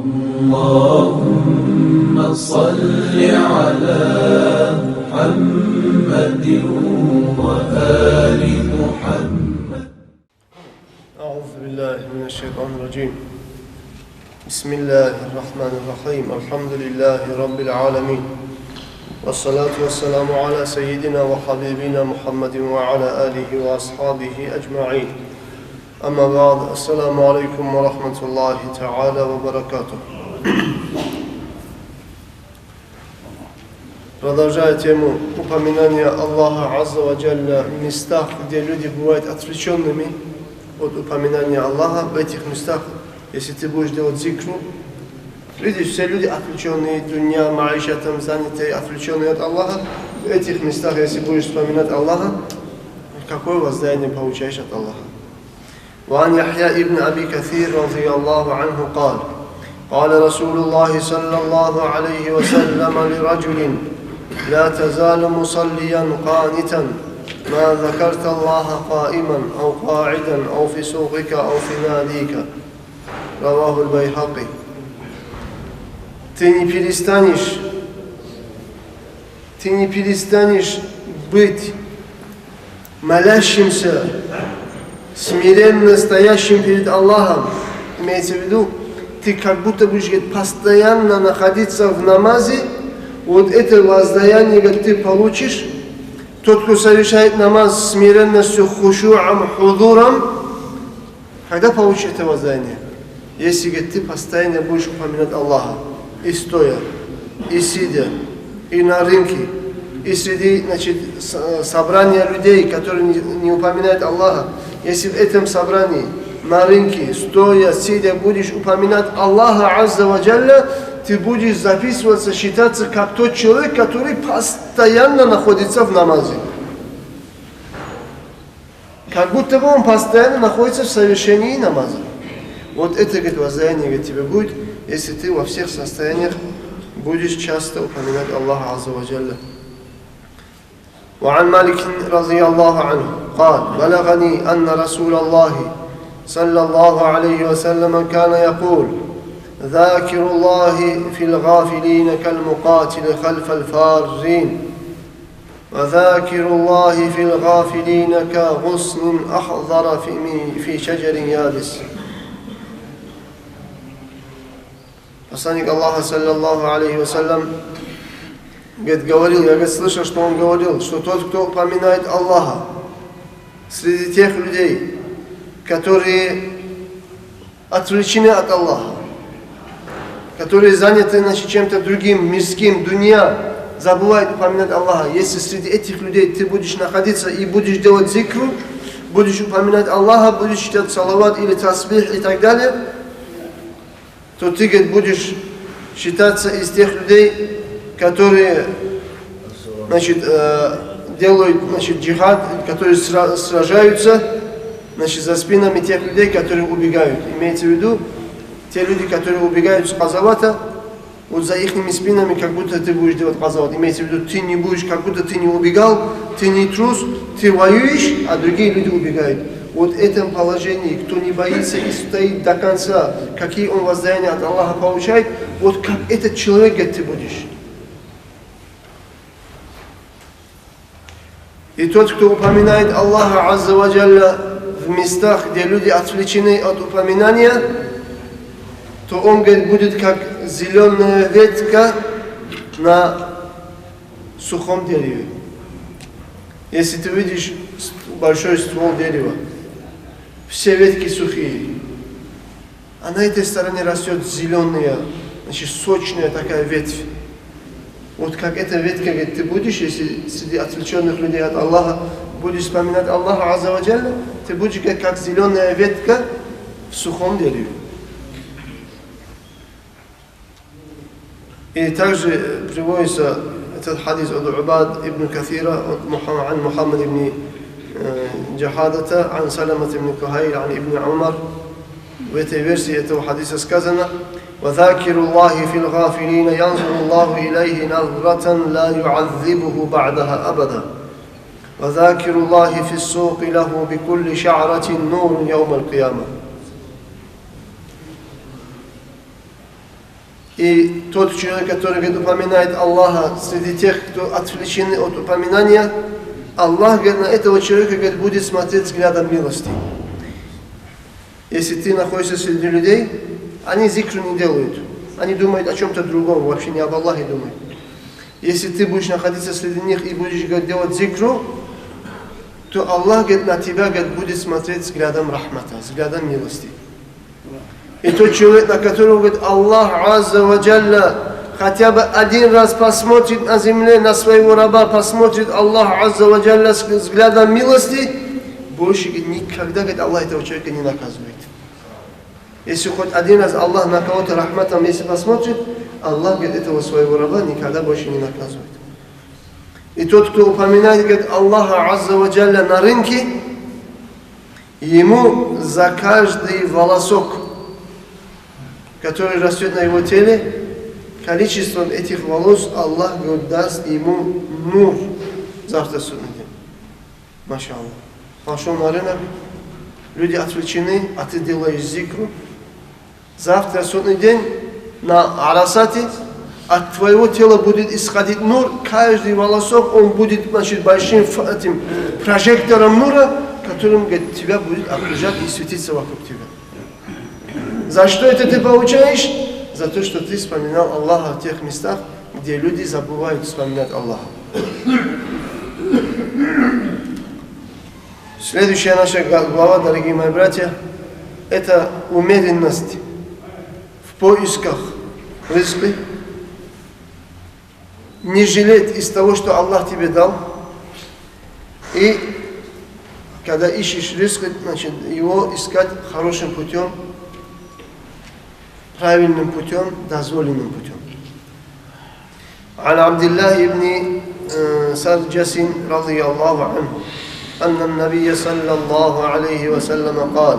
اللهم صل على محمد وآل محمد. أعوذ بالله من الشيطان الرجيم. بسم الله الرحمن الرحيم. الحمد لله رب العالمين. والصلاة والسلام على سيدنا وحبيبنا محمد وعلى آله وأصحابه أجمعين. أما بعد. السلام عليكم ورحمة الله تعالى وبركاته. Продолжая тему упоминания Аллаха Азза ва Джалля в местах, где люди бывают отвлеченными от упоминания Аллаха, в этих местах, если ты будешь делать зикру, все люди отвлеченные, дунья, маиша, там занятые, отвлеченные от Аллаха, в этих местах, если будешь вспоминать Аллаха, какое воздаяние получаешь от Аллаха. وعن يحيى ابن أبي كثير رضي الله عنه قال قال رسول الله صلى الله عليه وسلم لرجل لا تزال مصليا قانتا ما ذكرت الله قائما أو قاعدا أو في سوقك أو في ناديك. رواه البيهقي. Ты не перестанешь быть молящимся, смиренно стоящим перед Аллахом. Имеется в виду, ты как будто будешь постоянно находиться в намазе. Вот это воздаяние ты получишь. Тот, кто совершает намаз с смиренностью, хушу'ам, худуром, когда получишь это воздаяние? Если ты постоянно будешь упоминать Аллаха, и стоя, и сидя, и на рынке, и среди собрания людей, которые не упоминают Аллаха. Если в этом собрании, на рынке, стоя, сидя, будешь упоминать Аллаха Азза ва Джалля, ты будешь записываться, считаться как тот человек, который постоянно находится в намазе. Как будто бы он постоянно находится в совершении намаза. Вот это воздаяние тебе будет, если ты во всех состояниях будешь часто упоминать Аллаха Азза ва Джалля. وعن مالك رضي الله عنه قال بلغني أن رسول الله صلى الله عليه وسلم كان يقول ذاكر الله في الغافلين كالمقاتل خلف الفارين وذاكر الله في الغافلين كغصن أحضر في شجر يابس. Посланник Аллаха саллаллаху алейхи вассалям говорил, я слышал, что он говорил, что тот, кто упоминает Аллаха среди тех людей, которые отвлечены от Аллаха, которые заняты чем-то другим, мирским, дунья, забывают упоминать Аллаха. Если среди этих людей ты будешь находиться и будешь делать зикру, будешь упоминать Аллаха, будешь читать салават или тасбих и так далее, то ты будешь считаться из тех людей, которые делают джихад, которые сражаются за спинами тех людей, которые убегают. Имеется в виду, те люди, которые убегают с газавата, вот за их спинами, как будто ты будешь делать газават. Имеется в виду, ты не будешь, как будто ты не убегал, ты не трус, ты воюешь, а другие люди убегают. Вот в этом положении, кто не боится и стоит до конца, какие он воздаяния от Аллаха получает, вот как этот человек ты будешь. И тот, кто упоминает Аллаха Азза ва Джалля в местах, где люди отвлечены от упоминания, то он будет как зеленая ветка на сухом дереве. Если ты видишь большой ствол дерева, все ветки сухие, а на этой стороне растет зеленая, сочная такая ветвь. Вот как эта ветка, ты будешь, если среди отвлеченных людей от Аллаха будешь вспоминать Аллаха Азза ва Джалля, ты будешь как зеленая ветка в сухом дереве. И также приводится этот хадис от Убад ибн Каthira, от Мухаммад ибн Джахадата, عن سلمة ибn Кухайр, عن ибн Умар. В этой версии этого хадиса сказано: وذاكر الله في الغافلين ينظر الله إليه نظرة لا يعذبه بعدها أبدا وذاكر الله في السوق له بكل شعرة نور يوم القيامة. И тот человек, который говорит, упоминает Аллаха среди тех, кто отвлечены от упоминания, Аллах говорит, на этого человека говорит, будет смотреть взглядом милости. Если ты находишься среди людей, они зикру не делают. Они думают о чем-то другом, вообще не об Аллахе думают. Если ты будешь находиться среди них и будешь делать зикру, то Аллах говорит, на тебя говорит, будет смотреть взглядом рахмата, взглядом милости. И тот человек, на которого говорит Аллах Азза ва Джалля, хотя бы один раз посмотрит на земле, на своего раба, посмотрит Аллах Азза ва Джалля с взглядом милости, больше говорит, никогда говорит, Аллах этого человека не наказывает. Если хоть один раз Аллах на кого-то рахматом, если посмотрит, Аллах говорит, этого своего раба никогда больше не наказывает. И тот, кто упоминает, говорит, Аллаха Азза ва Джалля на рынке, ему за каждый волосок, который растет на его теле, количеством этих волос Аллах даст ему нур завтра судный день. Маша Аллах. Пошел на рынок, люди отвлечены, а ты делаешь зикру. Завтра судный день на Арасате от твоего тела будет исходить нур, каждый волосок, он будет, значит, большим этим прожектором нура, которым, говорит, тебя будет окружать и светиться вокруг тебя. За что это ты получаешь? За то, что ты вспоминал Аллаха в тех местах, где люди забывают вспоминать Аллаха. Следующая наша глава, дорогие мои братья, это умеренность в поисках ризка. Не жалеть из того, что Аллах тебе дал. И когда ищешь ризк, значит, его искать хорошим путем, правильным путем, дозволенным путем. عن عبد الله بن سرجس رضي الله عنه أن النبي صلى الله عليه وسلم قال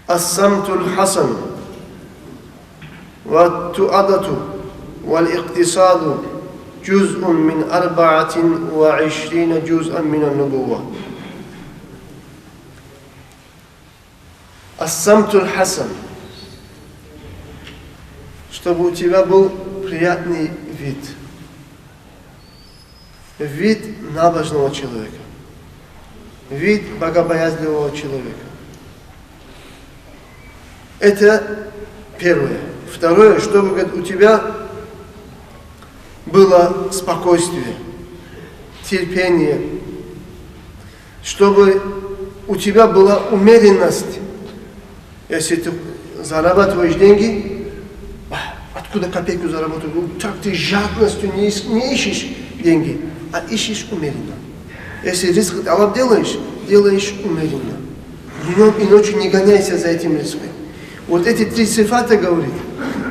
الصمت الحسن والتؤدة والاقتصاد جزء من 24 جزءا من النبوة. Ас-самтуль хасан. Чтобы у тебя был приятный вид. Вид набожного человека. Вид богобоязливого человека. Это первое. Второе, чтобы, говорит, у тебя было спокойствие, терпение. Чтобы у тебя была умеренность. Если ты зарабатываешь деньги, откуда копейку заработать? Так ты жадностью не ищешь деньги, а ищешь умеренно. Если риск Аллах делаешь умеренно. Днем и ночью не гоняйся за этим риском. Вот эти три сифата, говорит,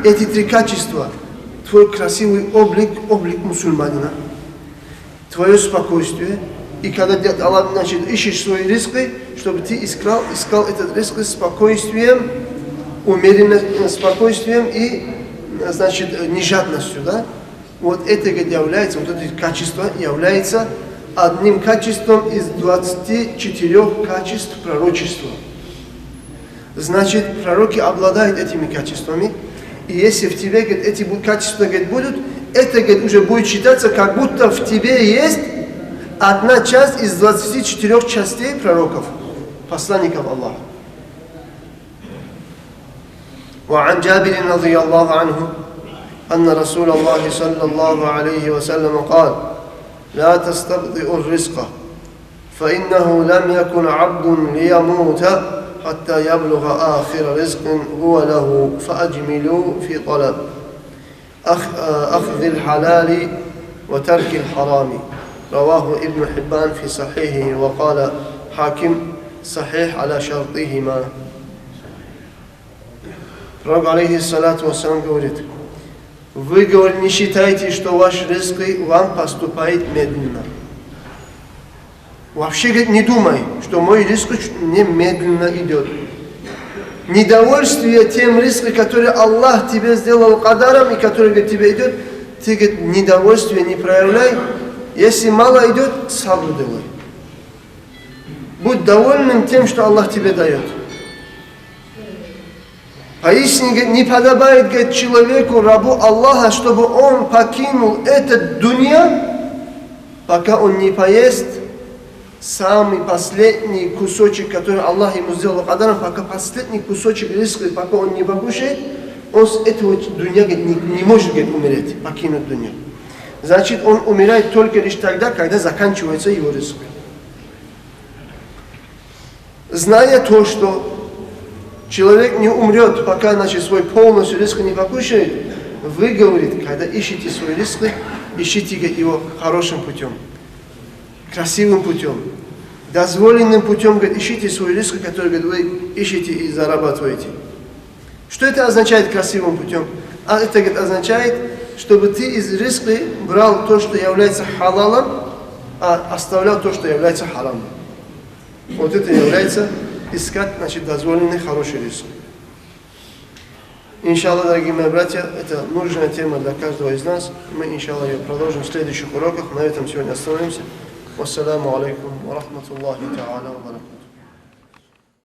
эти три качества, твой красивый облик мусульманина, твое спокойствие, и когда Аллах, значит, ищешь свои риски, чтобы ты искал этот риск с спокойствием, умеренным спокойствием и, значит, нежадностью, да? Вот это является, вот это качество является одним качеством из 24 качеств пророчества. Значит, пророки обладают этими качествами, и если в тебе, говорит, эти качества, говорит, будут, это, говорит, уже будет считаться, как будто в тебе есть одна часть из 24 частей пророков, посланников Аллаха. وعن جابر رضي الله عنه أن رسول الله صلى الله عليه وسلم قال لا تستبطئوا الرزق فإنه لم يكن عبد ليموت حتى يبلغ آخر رزق هو له فأجملوا في طلب أخذ الحلال وترك الحرام. رواه ابن حبان في صحيحه وقال حاكم صحيح على شرطهما. Пророк, алейхиссалату вассалам, говорит, вы, говорит, не считайте, что ваш ризк вам поступает медленно. Вообще, говорит, не думай, что мой ризк мне медленно идет. Недовольствие тем риском, который Аллах тебе сделал кадаром и который, говорит, тебе идет, ты, говорит, недовольствие не проявляй. Если мало идет, сабр делай. Будь довольным тем, что Аллах тебе дает. Поистине не подобает, говорит, человеку, рабу Аллаха, чтобы он покинул этот дунья, пока он не поест самый последний кусочек, который Аллах ему сделал кадаром, пока последний кусочек риска, пока он не покушает, он с этого дунья не может, говорит, умереть, покинуть дунью. Значит, он умирает только лишь тогда, когда заканчивается его риск. Зная то, что человек не умрет, пока, значит, свой полностью риск не покушает, вы, говорит, когда ищете свой риск, ищите его хорошим путем, красивым путем, дозволенным путем, говорит, ищите свой риск, который, говорит, вы ищете и зарабатываете. Что это означает красивым путем? А это, говорит, означает, чтобы ты из риска брал то, что является халалом, а оставлял то, что является харамом. Вот это является искать, значит, дозволенный хороший риск. Иншаллах, дорогие мои братья, это нужная тема для каждого из нас. Мы, иншаллах, ее продолжим в следующих уроках. На этом сегодня остановимся. Вассаламу алейкум ва рахматуллахи та'аля ва баракатух.